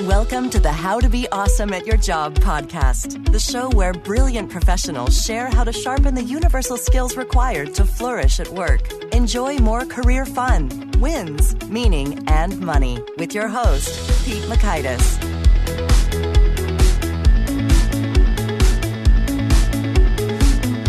Welcome to the How to Be Awesome at Your Job podcast, the show where brilliant professionals share how to sharpen the universal skills required to flourish at work. Enjoy more career fun, wins, meaning, and money with your host, Pete Makaitis.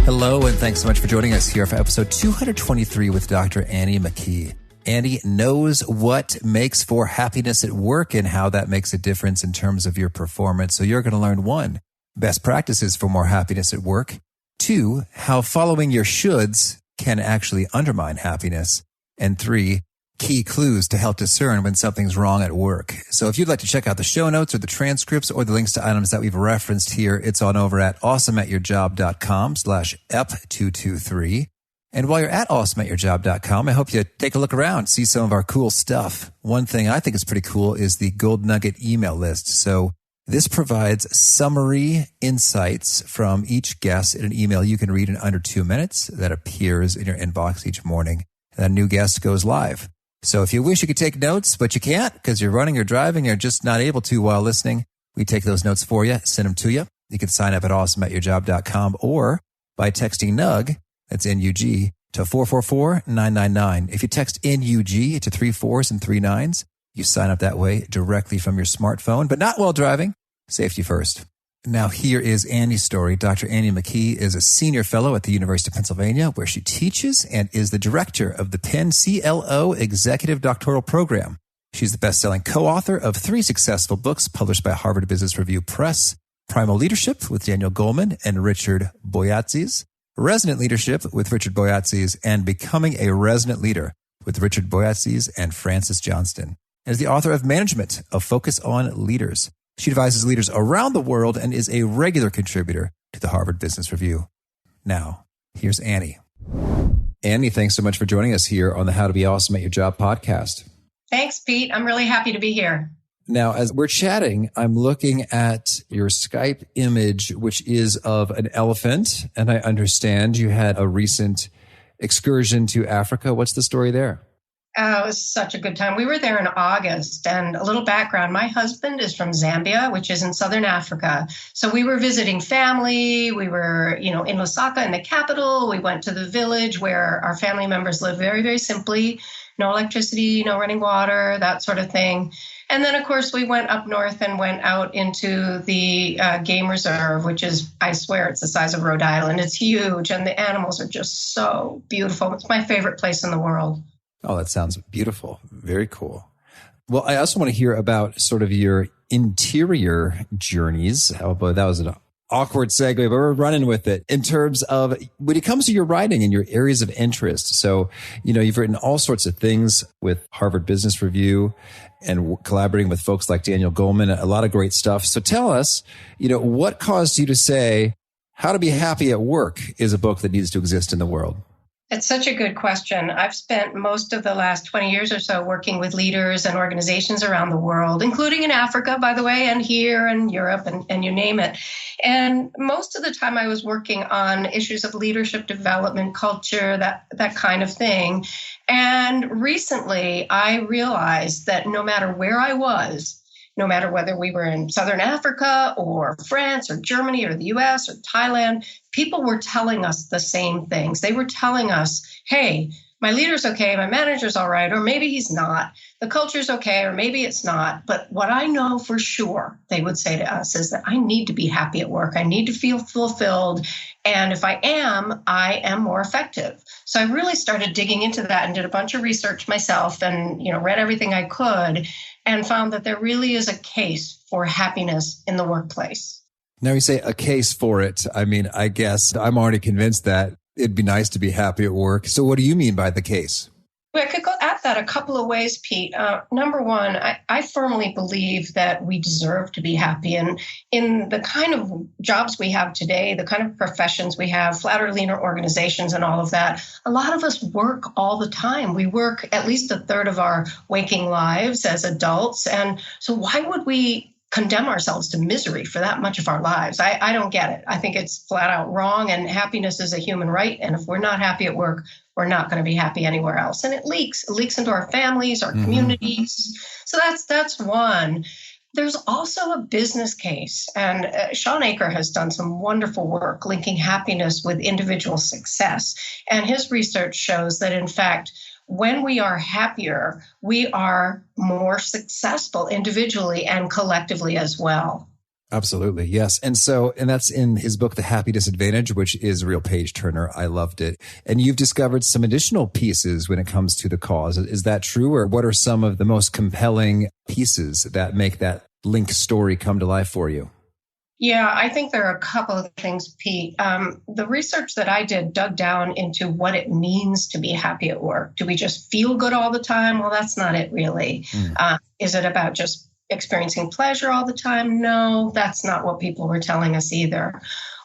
Hello, and thanks so much for joining us here for episode 223 with Dr. Annie McKee. Annie knows what makes for happiness at work and how that makes a difference in terms of your performance. So you're going to learn 1, best practices for more happiness at work. 2, how following your shoulds can actually undermine happiness. And 3, key clues to help discern when something's wrong at work. So if you'd like to check out the show notes or the transcripts or the links to items that we've referenced here, it's on over at awesomeatyourjob.com/ep223. And while you're at awesomeatyourjob.com, I hope you take a look around, see some of our cool stuff. One thing I think is pretty cool is the Gold Nugget email list. So this provides summary insights from each guest in an email you can read in under 2 minutes that appears in your inbox each morning. And a new guest goes live. So if you wish you could take notes, but you can't because you're running or driving or just not able to while listening, we take those notes for you, send them to you. You can sign up at awesomeatyourjob.com or by texting NUG, that's N-U-G, to 444-999. If you text N-U-G to 3 4s and 3 9s, you sign up that way directly from your smartphone, but not while driving. Safety first. Now here is Annie's story. Dr. Annie McKee is a senior fellow at the University of Pennsylvania, where she teaches and is the director of the PennCLO Executive Doctoral Program. She's the best-selling co-author of 3 successful books published by Harvard Business Review Press: Primal Leadership with Daniel Goleman and Richard Boyatzis, Resonant Leadership with Richard Boyatzis, and Becoming a Resonant Leader with Richard Boyatzis and Francis Johnston. And is the author of Management, a Focus on Leaders. She advises leaders around the world and is a regular contributor to the Harvard Business Review. Now, here's Annie. Annie, thanks so much for joining us here on the How to Be Awesome at Your Job podcast. Thanks, Pete. I'm really happy to be here. Now, as we're chatting, I'm looking at your Skype image, which is of an elephant. And I understand you had a recent excursion to Africa. What's the story there? It was such a good time. We were there in August, and a little background. My husband is from Zambia, which is in Southern Africa. So we were visiting family. We were, in Lusaka, in the capital. We went to the village where our family members live very, very simply. No electricity, no running water, that sort of thing. And then, of course, we went up north and went out into the game reserve, which is, I swear, it's the size of Rhode Island. It's huge, and the animals are just so beautiful. It's my favorite place in the world. Oh, that sounds beautiful. Very cool. Well, I also want to hear about sort of your interior journeys. Oh, boy, that was an awkward segue, but we're running with it in terms of when it comes to your writing and your areas of interest. So, you've written all sorts of things with Harvard Business Review and collaborating with folks like Daniel Goleman, a lot of great stuff. So tell us, what caused you to say, How to Be Happy at Work is a book that needs to exist in the world? It's such a good question. I've spent most of the last 20 years or so working with leaders and organizations around the world, including in Africa, by the way, and here and Europe and you name it. And most of the time I was working on issues of leadership development, culture, that kind of thing. And recently I realized that no matter where I was, no matter whether we were in Southern Africa or France or Germany or the US or Thailand, people were telling us the same things. They were telling us, hey, my leader's okay, my manager's all right, or maybe he's not. The culture's okay, or maybe it's not. But what I know for sure, they would say to us, is that I need to be happy at work. I need to feel fulfilled. And if I am more effective. So I really started digging into that and did a bunch of research myself and, read everything I could and found that there really is a case for happiness in the workplace. Now you say a case for it. I mean, I guess I'm already convinced that it'd be nice to be happy at work. So what do you mean by the case? Well, I could go at that a couple of ways, Pete. Number one, I firmly believe that we deserve to be happy. And in the kind of jobs we have today, the kind of professions we have, flatter, leaner organizations and all of that, a lot of us work all the time. We work at least a third of our waking lives as adults. And so why would we condemn ourselves to misery for that much of our lives? I don't get it. I think it's flat out wrong, and happiness is a human right. And if we're not happy at work, we're not going to be happy anywhere else. And it leaks into our families, our communities. So that's one. There's also a business case, and Sean Aker has done some wonderful work linking happiness with individual success. And his research shows that, in fact, when we are happier, we are more successful individually and collectively as well. Absolutely. Yes. And that's in his book, The Happy Disadvantage, which is a real page turner. I loved it. And you've discovered some additional pieces when it comes to the cause. Is that true? Or what are some of the most compelling pieces that make that link story come to life for you? Yeah, I think there are a couple of things, Pete. The research that I did dug down into what it means to be happy at work. Do we just feel good all the time? Well, that's not it really. Is it about just experiencing pleasure all the time? No, that's not what people were telling us either.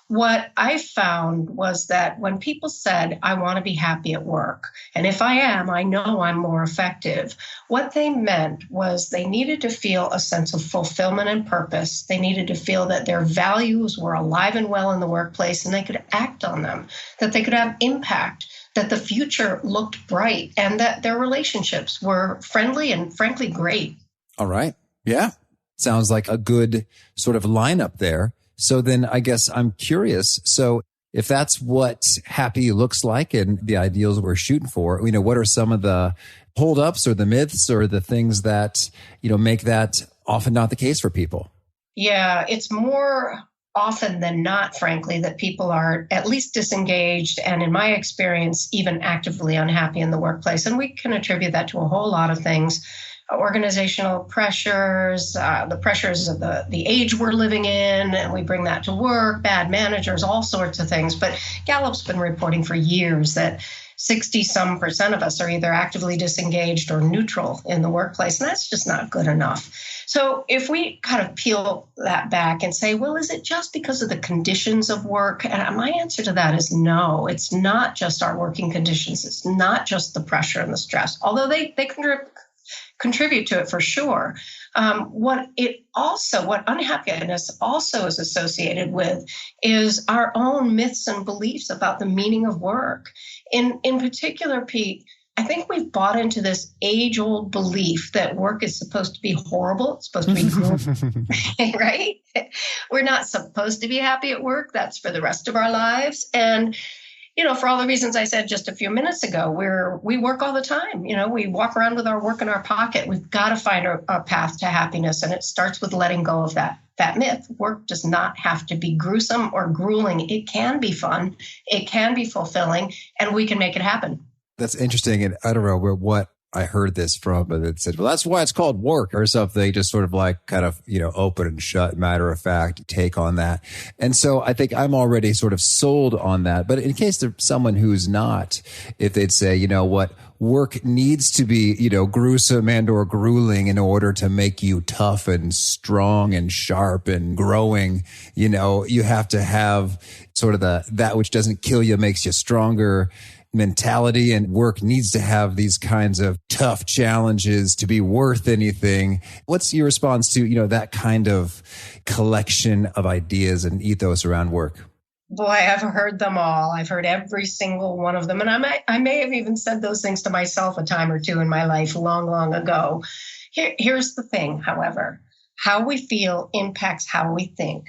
What I found was that when people said, I want to be happy at work, and if I am, I know I'm more effective, what they meant was they needed to feel a sense of fulfillment and purpose. They needed to feel that their values were alive and well in the workplace and they could act on them, that they could have impact, that the future looked bright, and that their relationships were friendly and frankly great. All right. Yeah. Sounds like a good sort of lineup there. So then I guess I'm curious. So if that's what happy looks like and the ideals we're shooting for, what are some of the holdups or the myths or the things that, make that often not the case for people? Yeah, it's more often than not, frankly, that people are at least disengaged and, in my experience, even actively unhappy in the workplace. And we can attribute that to a whole lot of things. Organizational pressures, the pressures of the age we're living in, and we bring that to work, bad managers, all sorts of things. But Gallup's been reporting for years that 60-some% of us are either actively disengaged or neutral in the workplace, and that's just not good enough. So if we kind of peel that back and say, well, is it just because of the conditions of work? And my answer to that is no, it's not just our working conditions. It's not just the pressure and the stress, although they contribute to it for sure. What unhappiness also is associated with is our own myths and beliefs about the meaning of work. In particular, Pete, I think we've bought into this age-old belief that work is supposed to be horrible. It's supposed to be grueling, right? We're not supposed to be happy at work. That's for the rest of our lives. And for all the reasons I said just a few minutes ago, we work all the time. We walk around with our work in our pocket. We've got to find a path to happiness, and it starts with letting go of that myth. Work does not have to be gruesome or grueling. It can be fun. It can be fulfilling, and we can make it happen. That's interesting. And I don't know what I heard this from, but it said, well, that's why it's called work or something, just sort of like kind of, open and shut, matter of fact take on that. And so I think I'm already sort of sold on that. But in case there's someone who's not, if they'd say, work needs to be, gruesome and or grueling in order to make you tough and strong and sharp and growing, you have to have sort of that which doesn't kill you makes you stronger mentality, and work needs to have these kinds of tough challenges to be worth anything. What's your response to, that kind of collection of ideas and ethos around work? Boy, I've heard them all. I've heard every single one of them. And I may have even said those things to myself a time or two in my life long, long ago. Here's the thing, however. How we feel impacts how we think.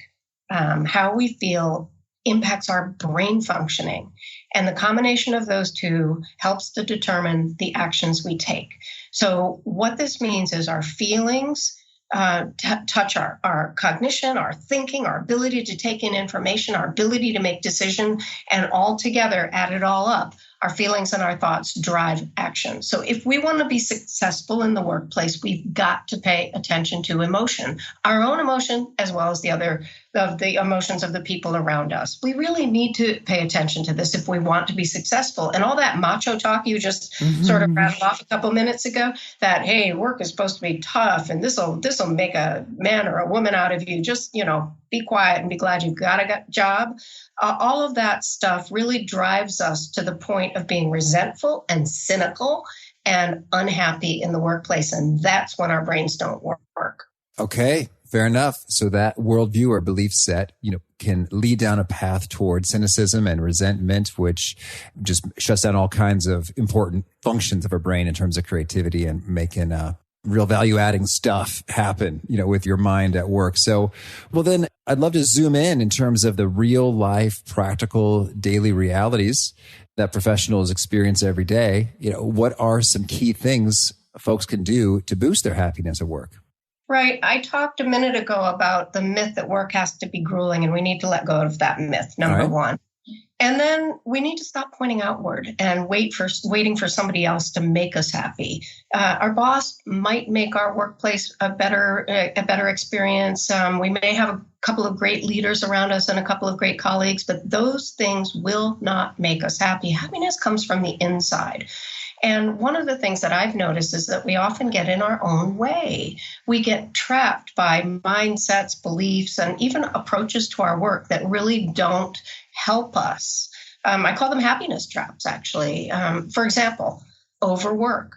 How we feel impacts our brain functioning. And the combination of those two helps to determine the actions we take. So what this means is our feelings touch our cognition, our thinking, our ability to take in information, our ability to make decisions, and all together, add it all up, our feelings and our thoughts drive action. So if we want to be successful in the workplace, we've got to pay attention to emotion, our own emotion, as well as the emotions of the people around us. We really need to pay attention to this if we want to be successful. And all that macho talk you just sort of rattled off a couple minutes ago, that, hey, work is supposed to be tough and this'll make a man or a woman out of you. Just, be quiet and be glad you've got a job. All of that stuff really drives us to the point of being resentful and cynical and unhappy in the workplace. And that's when our brains don't work. Okay, fair enough. So that worldview or belief set, can lead down a path toward cynicism and resentment, which just shuts down all kinds of important functions of our brain in terms of creativity and making real value-adding stuff happen, with your mind at work. So, well, then I'd love to zoom in terms of the real life, practical daily realities that professionals experience every day. What are some key things folks can do to boost their happiness at work? Right. I talked a minute ago about the myth that work has to be grueling, and we need to let go of that myth, number one. And then we need to stop pointing outward and waiting for somebody else to make us happy. Our boss might make our workplace a better experience. We may have a couple of great leaders around us and a couple of great colleagues, but those things will not make us happy. Happiness comes from the inside. And one of the things that I've noticed is that we often get in our own way. We get trapped by mindsets, beliefs, and even approaches to our work that really don't help us. I call them happiness traps, actually. For example, overwork.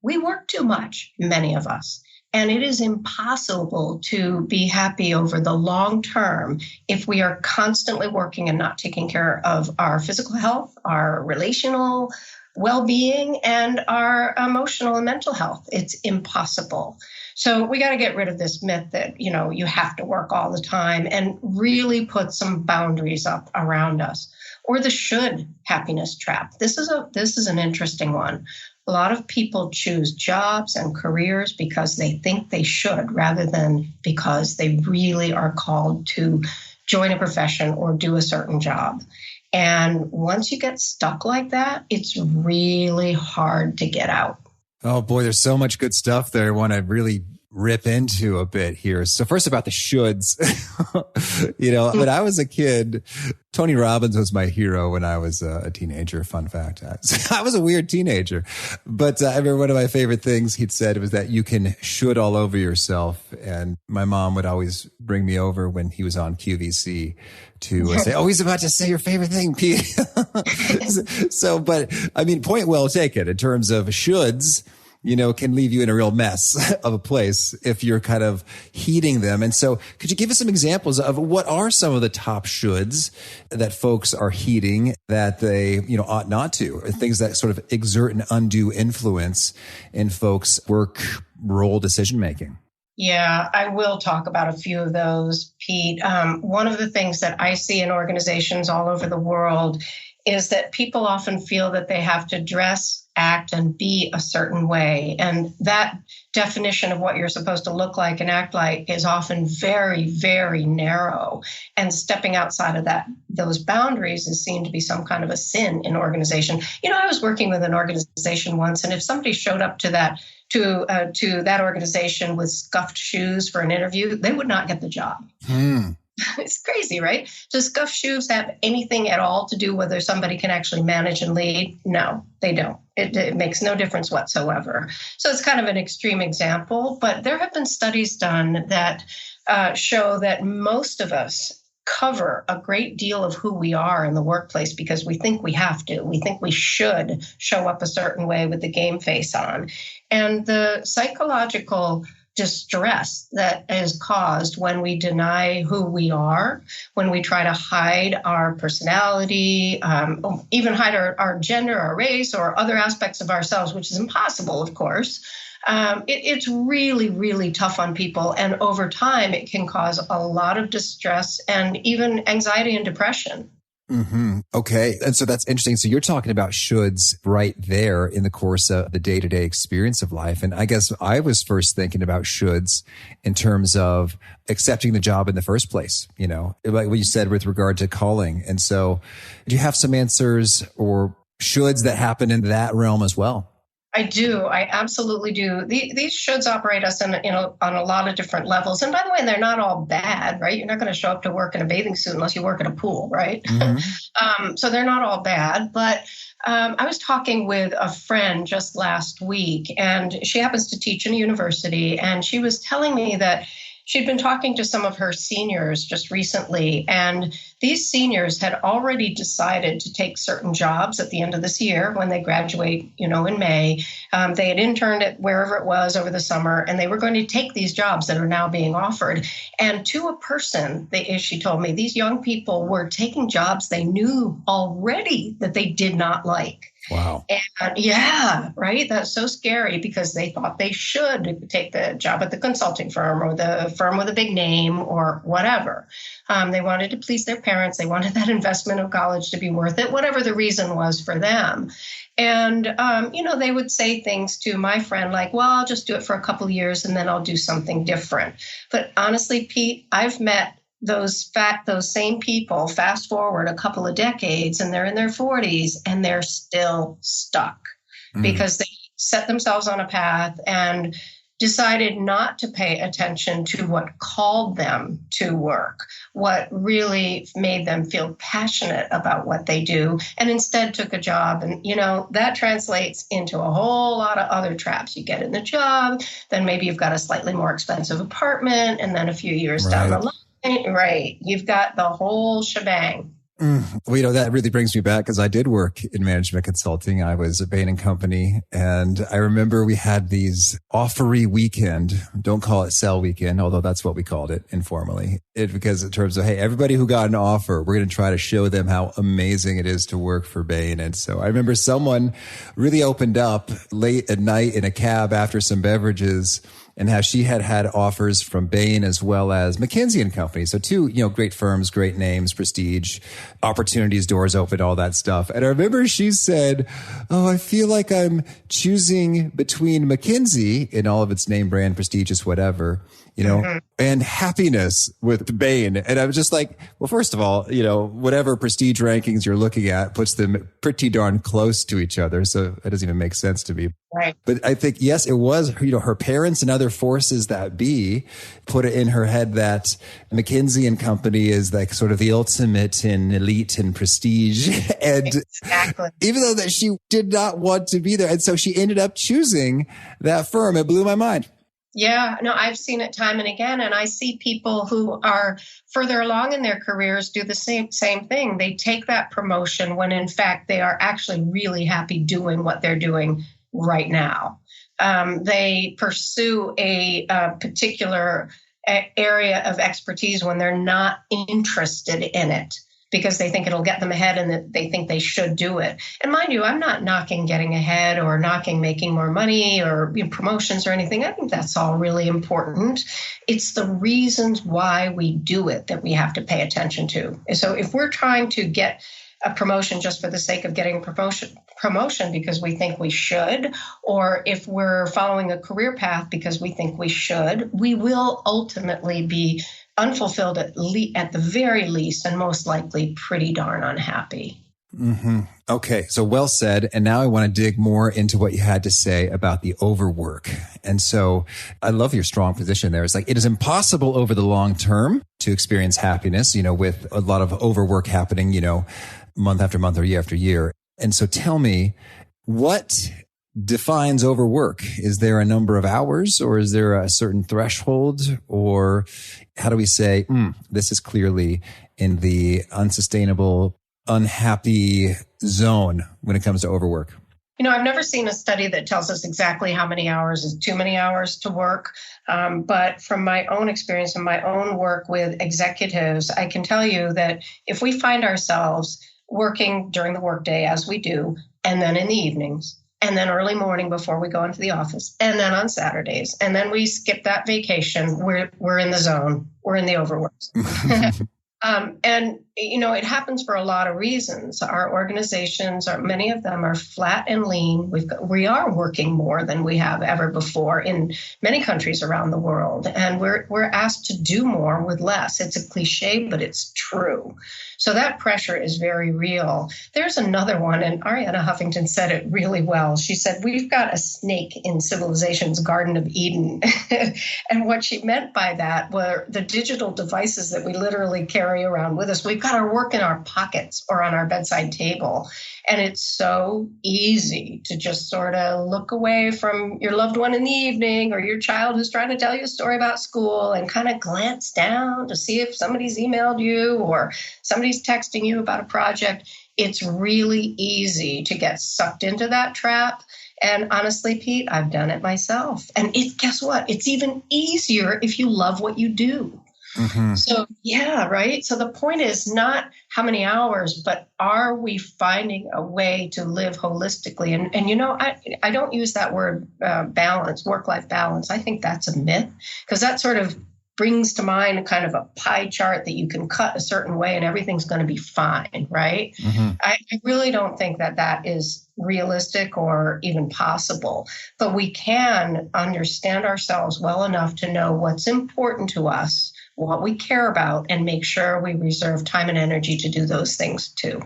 We work too much, many of us. And it is impossible to be happy over the long term if we are constantly working and not taking care of our physical health, our relational well-being, and our emotional and mental health. It's impossible. So we got to get rid of this myth that, you have to work all the time, and really put some boundaries up around us. Or the should happiness trap. This is an interesting one. A lot of people choose jobs and careers because they think they should, rather than because they really are called to join a profession or do a certain job. And once you get stuck like that, it's really hard to get out. Oh boy, there's so much good stuff there I want to really rip into a bit here. So first about the shoulds. When I was a kid, Tony Robbins was my hero when I was a teenager. Fun fact. I was a weird teenager. But I remember one of my favorite things he'd said was that you can should all over yourself. And my mom would always bring me over when he was on QVC to say, oh, he's about to say your favorite thing, Pete. Point well taken in terms of shoulds. Can leave you in a real mess of a place if you're kind of heeding them. And so could you give us some examples of what are some of the top shoulds that folks are heeding that they, ought not to, or things that sort of exert an undue influence in folks' work role decision-making? Yeah, I will talk about a few of those, Pete. One of the things that I see in organizations all over the world is that people often feel that they have to dress, act, and be a certain way. And that definition of what you're supposed to look like and act like is often very, very narrow. And stepping outside of those boundaries is seen to be some kind of a sin in organization. I was working with an organization once, and if somebody showed up to that organization with scuffed shoes for an interview, they would not get the job. It's crazy, right? Does scuffed shoes have anything at all to do whether somebody can actually manage and lead? No, they don't. It makes no difference whatsoever. So it's kind of an extreme example, but there have been studies done that show that most of us cover a great deal of who we are in the workplace because we think we have to. We think we should show up a certain way with the game face on. And the psychological distress that is caused when we deny who we are, when we try to hide our personality, even hide our gender, our race, or other aspects of ourselves, which is impossible, of course. It's really, really tough on people. And over time, it can cause a lot of distress and even anxiety and depression. Mm-hmm. Okay. And so that's interesting. So you're talking about shoulds right there in the course of the day-to-day experience of life. And I guess I was first thinking about shoulds in terms of accepting the job in the first place, like what you said with regard to calling. And so do you have some answers or shoulds that happen in that realm as well? I do. I absolutely do. These shoulds operate us on a lot of different levels. And by the way, they're not all bad, right? You're not going to show up to work in a bathing suit unless you work at a pool, right? Mm-hmm. So they're not all bad. But I was talking with a friend just last week, and she happens to teach in a university. And she was telling me that she'd been talking to some of her seniors just recently, and these seniors had already decided to take certain jobs at the end of this year when they graduate, in May. They had interned at wherever it was over the summer, and they were going to take these jobs that are now being offered. And to a person, as she told me, these young people were taking jobs they knew already that they did not like. Wow. And yeah, right. That's so scary because they thought they should take the job at the consulting firm or the firm with a big name or whatever. They wanted to please their parents. They wanted that investment of college to be worth it, whatever the reason was for them. And, they would say things to my friend like, well, I'll just do it for a couple of years and then I'll do something different. But honestly, Pete, I've met those same people, fast forward a couple of decades, and they're in their 40s and they're still stuck because they set themselves on a path and decided not to pay attention to what called them to work, what really made them feel passionate about what they do, and instead took a job. And, that translates into a whole lot of other traps. You get in the job, then maybe you've got a slightly more expensive apartment, and then a few years down the line, right, you've got the whole shebang. Well, that really brings me back because I did work in management consulting. I was at Bain & Company, and I remember we had these offeree weekend. Don't call it sell weekend, although that's what we called it informally. Because in terms of, hey, everybody who got an offer, we're going to try to show them how amazing it is to work for Bain. And so I remember someone really opened up late at night in a cab after some beverages, and how she had offers from Bain as well as McKinsey & Company. So two, great firms, great names, prestige, opportunities, doors open, all that stuff. And I remember she said, oh, I feel like I'm choosing between McKinsey in all of its name brand, prestigious, whatever, and happiness with Bain. And I was just like, well, first of all, whatever prestige rankings you're looking at puts them pretty darn close to each other. So that doesn't even make sense to me. Right. But I think, yes, it was, her parents and other forces that be put it in her head that McKinsey & Company is like sort of the ultimate in elite and prestige. And exactly. Even though that she did not want to be there. And so she ended up choosing that firm. It blew my mind. Yeah, no, I've seen it time and again, and I see people who are further along in their careers do the same thing. They take that promotion when in fact they are actually really happy doing what they're doing right now. They pursue a particular area of expertise when they're not interested in it, because they think it'll get them ahead and that they think they should do it. And mind you, I'm not knocking getting ahead or knocking making more money or promotions or anything. I think that's all really important. It's the reasons why we do it that we have to pay attention to. So if we're trying to get a promotion just for the sake of getting a promotion because we think we should, or if we're following a career path because we think we should, we will ultimately be unfulfilled at the very least, and most likely pretty darn unhappy. Mm-hmm. Okay, so well said. And now I want to dig more into what you had to say about the overwork. And so I love your strong position there. It's like, it is impossible over the long term to experience happiness, with a lot of overwork happening, month after month or year after year. And so tell me, what defines overwork? Is there a number of hours, or is there a certain threshold, or how do we say, this is clearly in the unsustainable, unhappy zone when it comes to overwork? I've never seen a study that tells us exactly how many hours is too many hours to work. But from my own experience and my own work with executives, I can tell you that if we find ourselves working during the workday as we do, and then in the evenings, and then early morning before we go into the office, and then on Saturdays, and then we skip that vacation, we're in the zone. We're in the overwork. And, it happens for a lot of reasons. Our organizations, many of them are flat and lean. We are working more than we have ever before in many countries around the world. And we're asked to do more with less. It's a cliche, but it's true. So that pressure is very real. There's another one, and Arianna Huffington said it really well. She said, we've got a snake in civilization's Garden of Eden. And what she meant by that were the digital devices that we literally carry around with us. We've got our work in our pockets or on our bedside table. And it's so easy to just sort of look away from your loved one in the evening, or your child who's trying to tell you a story about school, and kind of glance down to see if somebody's emailed you or somebody's texting you about a project. It's really easy to get sucked into that trap. And honestly, Pete, I've done it myself. And guess what? It's even easier if you love what you do. Mm-hmm. So, yeah, right. So the point is not how many hours, but are we finding a way to live holistically? And you know, I don't use that word balance, work-life balance. I think that's a myth, because that sort of brings to mind a kind of a pie chart that you can cut a certain way and everything's going to be fine, right? Mm-hmm. I really don't think that that is realistic or even possible, but we can understand ourselves well enough to know what's important to us, what we care about, and make sure we reserve time and energy to do those things too.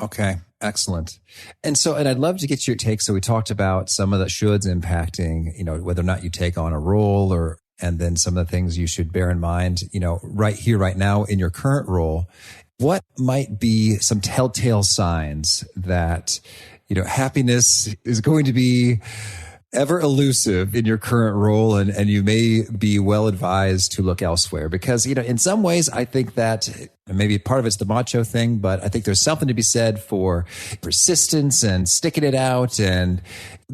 Okay, excellent. And I'd love to get your take. So we talked about some of the shoulds impacting, whether or not you take on a role, and then some of the things you should bear in mind, right here, right now in your current role. What might be some telltale signs that, happiness is going to be ever elusive in your current role, and you may be well advised to look elsewhere? Because, in some ways, I think that maybe part of it's the macho thing, but I think there's something to be said for persistence and sticking it out and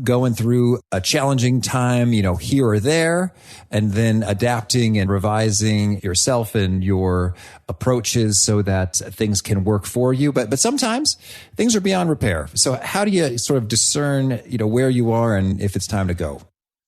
going through a challenging time, here or there, and then adapting and revising yourself and your approaches so that things can work for you. But sometimes things are beyond repair. So how do you sort of discern, where you are and if it's time to go?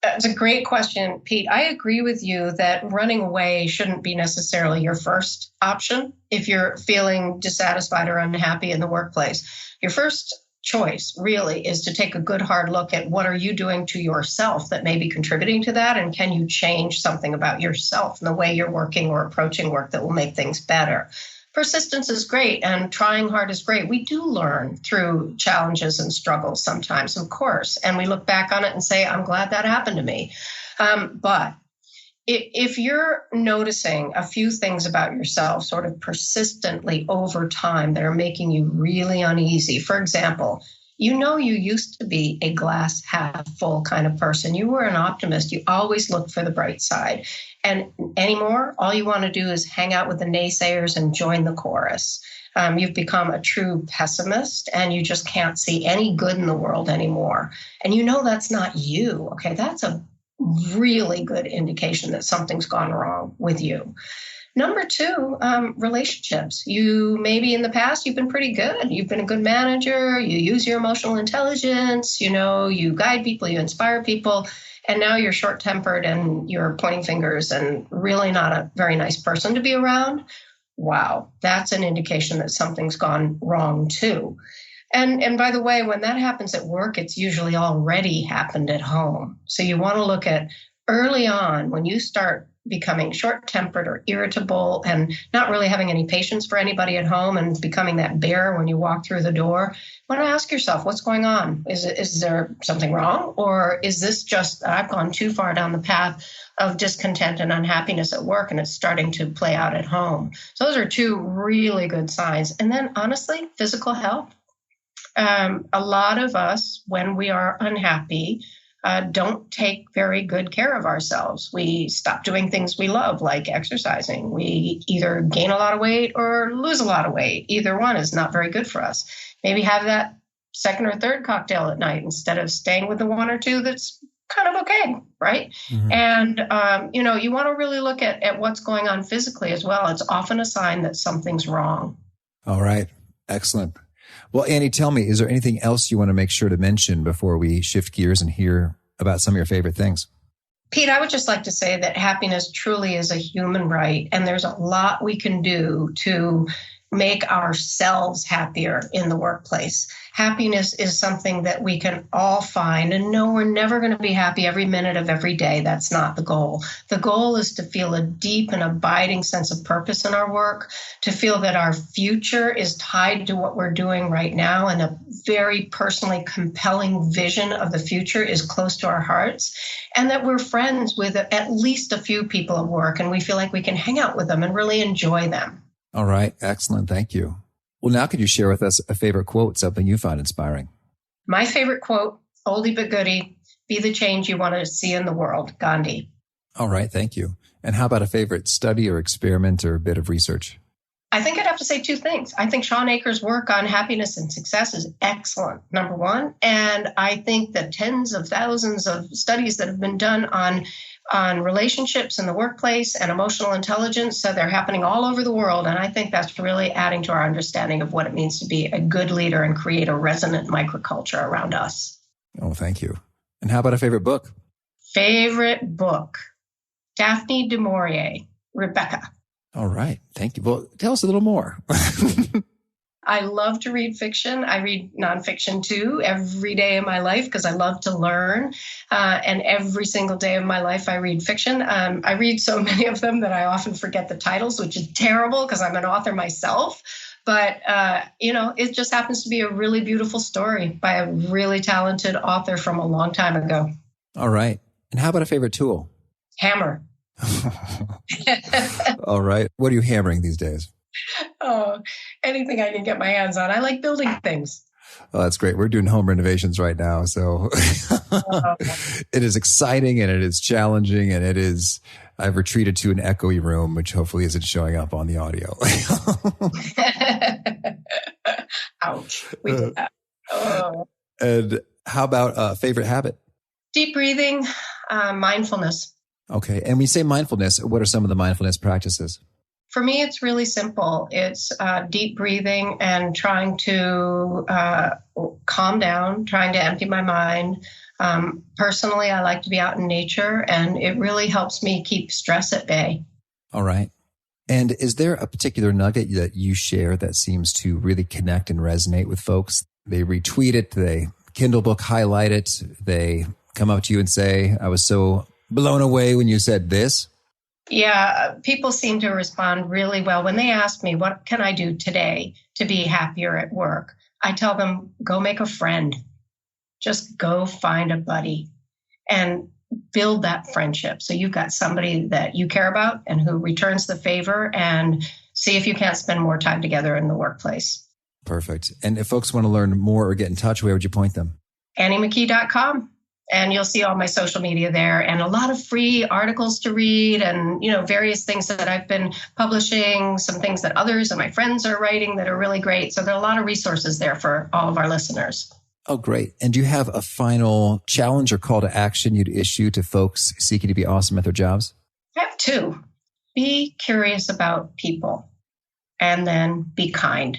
That's a great question, Pete. I agree with you that running away shouldn't be necessarily your first option if you're feeling dissatisfied or unhappy in the workplace. Your first choice really is to take a good hard look at what are you doing to yourself that may be contributing to that, and can you change something about yourself and the way you're working or approaching work that will make things better. Persistence is great and trying hard is great. We do learn through challenges and struggles sometimes, of course, and we look back on it and say, I'm glad that happened to me. But if you're noticing a few things about yourself sort of persistently over time that are making you really uneasy, for example, you used to be a glass half full kind of person. You were an optimist. You always looked for the bright side. And anymore, all you want to do is hang out with the naysayers and join the chorus. You've become a true pessimist and you just can't see any good in the world anymore. And that's not you. Okay, that's a really good indication that something's gone wrong with you. Number two, relationships. Maybe in the past, you've been pretty good. You've been a good manager. You use your emotional intelligence. You guide people, you inspire people. And now you're short-tempered and you're pointing fingers and really not a very nice person to be around. Wow, that's an indication that something's gone wrong too. And by the way, when that happens at work, it's usually already happened at home. So you want to look at early on when you start becoming short-tempered or irritable and not really having any patience for anybody at home and becoming that bear when you walk through the door. You want to ask yourself, what's going on? Is there something wrong? Or is this just I've gone too far down the path of discontent and unhappiness at work and it's starting to play out at home? So those are two really good signs. And then honestly, physical health. A lot of us, when we are unhappy, don't take very good care of ourselves. We stop doing things we love, like exercising. We either gain a lot of weight or lose a lot of weight. Either one is not very good for us. Maybe have that second or third cocktail at night instead of staying with the one or two that's kind of okay, right? Mm-hmm. And, you want to really look at what's going on physically as well. It's often a sign that something's wrong. All right. Excellent. Well, Annie, tell me, is there anything else you want to make sure to mention before we shift gears and hear about some of your favorite things? Pete, I would just like to say that happiness truly is a human right, and there's a lot we can do to make ourselves happier in the workplace. Happiness is something that we can all find. And no, we're never going to be happy every minute of every day. That's not the goal. The goal is to feel a deep and abiding sense of purpose in our work, to feel that our future is tied to what we're doing right now, and a very personally compelling vision of the future is close to our hearts, and that we're friends with at least a few people at work, and we feel like we can hang out with them and really enjoy them. All right. Excellent. Thank you. Well, now could you share with us a favorite quote, something you found inspiring? My favorite quote, oldie but goodie, be the change you want to see in the world, Gandhi. All right. Thank you. And how about a favorite study or experiment or bit of research? I think I'd have to say two things. I think Sean Aker's work on happiness and success is excellent, number one. And I think the tens of thousands of studies that have been done on on relationships in the workplace and emotional intelligence. So they're happening all over the world. And I think that's really adding to our understanding of what it means to be a good leader and create a resonant microculture around us. Oh, thank you. And how about a favorite book? Favorite book, Daphne du Maurier, Rebecca. All right. Thank you. Well, tell us a little more. I love to read fiction. I read nonfiction too every day of my life because I love to learn. And every single day of my life, I read fiction. I read so many of them that I often forget the titles, which is terrible because I'm an author myself. But, it just happens to be a really beautiful story by a really talented author from a long time ago. All right. And how about a favorite tool? Hammer. All right. What are you hammering these days? Oh, anything I can get my hands on. I like building things. Oh, that's great. We're doing home renovations right now. So it is exciting and it is challenging and I've retreated to an echoey room, which hopefully isn't showing up on the audio. Ouch. We did that. Oh. And how about a favorite habit? Deep breathing, mindfulness. Okay. And when you say mindfulness, what are some of the mindfulness practices? For me, it's really simple. It's deep breathing and trying to calm down, trying to empty my mind. Personally, I like to be out in nature, and it really helps me keep stress at bay. All right. And is there a particular nugget that you share that seems to really connect and resonate with folks? They retweet it, they Kindle book highlight it, they come up to you and say, I was so blown away when you said this? Yeah, people seem to respond really well. When they ask me, what can I do today to be happier at work? I tell them, go make a friend. Just go find a buddy and build that friendship. So you've got somebody that you care about and who returns the favor, and see if you can't spend more time together in the workplace. Perfect. And if folks want to learn more or get in touch, where would you point them? AnnieMcKee.com. And you'll see all my social media there and a lot of free articles to read and, various things that I've been publishing, some things that others and my friends are writing that are really great. So there are a lot of resources there for all of our listeners. Oh, great. And do you have a final challenge or call to action you'd issue to folks seeking to be awesome at their jobs? I have two. Be curious about people and then be kind.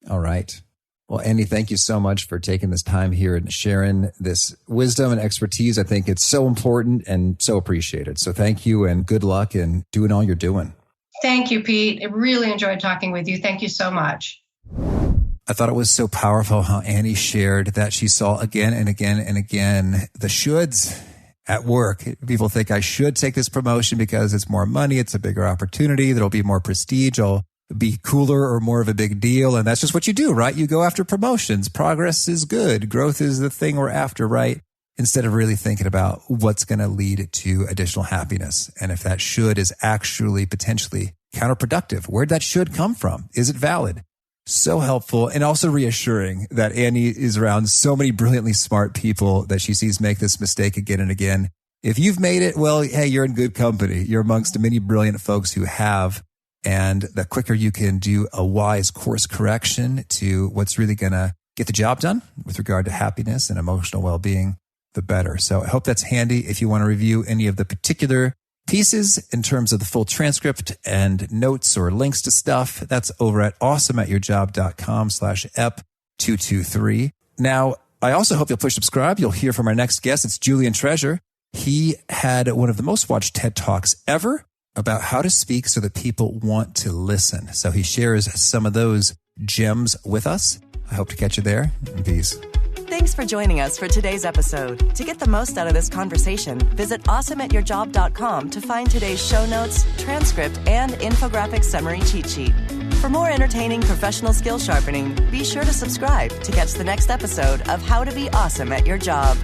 All right. Well, Annie, thank you so much for taking this time here and sharing this wisdom and expertise. I think it's so important and so appreciated. So thank you and good luck in doing all you're doing. Thank you, Pete. I really enjoyed talking with you. Thank you so much. I thought it was so powerful how Annie shared that she saw again and again and again the shoulds at work. People think I should take this promotion because it's more money. It's a bigger opportunity. There'll be more prestige. I'll be cooler or more of a big deal. And that's just what you do, right? You go after promotions. Progress is good. Growth is the thing we're after, right? Instead of really thinking about what's going to lead to additional happiness. And if that should is actually potentially counterproductive, where'd that should come from? Is it valid? So helpful and also reassuring that Annie is around so many brilliantly smart people that she sees make this mistake again and again. If you've made it, well, hey, you're in good company. You're amongst many brilliant folks who have. And the quicker you can do a wise course correction to what's really going to get the job done with regard to happiness and emotional well-being, the better. So I hope that's handy. If you want to review any of the particular pieces in terms of the full transcript and notes or links to stuff, that's over at awesomeatyourjob.com/ep223. Now, I also hope you'll push subscribe. You'll hear from our next guest. It's Julian Treasure. He had one of the most watched TED Talks ever about how to speak so that people want to listen. So he shares some of those gems with us. I hope to catch you there. Peace. Thanks for joining us for today's episode. To get the most out of this conversation, visit awesomeatyourjob.com to find today's show notes, transcript, and infographic summary cheat sheet. For more entertaining professional skill sharpening, be sure to subscribe to catch the next episode of How to Be Awesome at Your Job.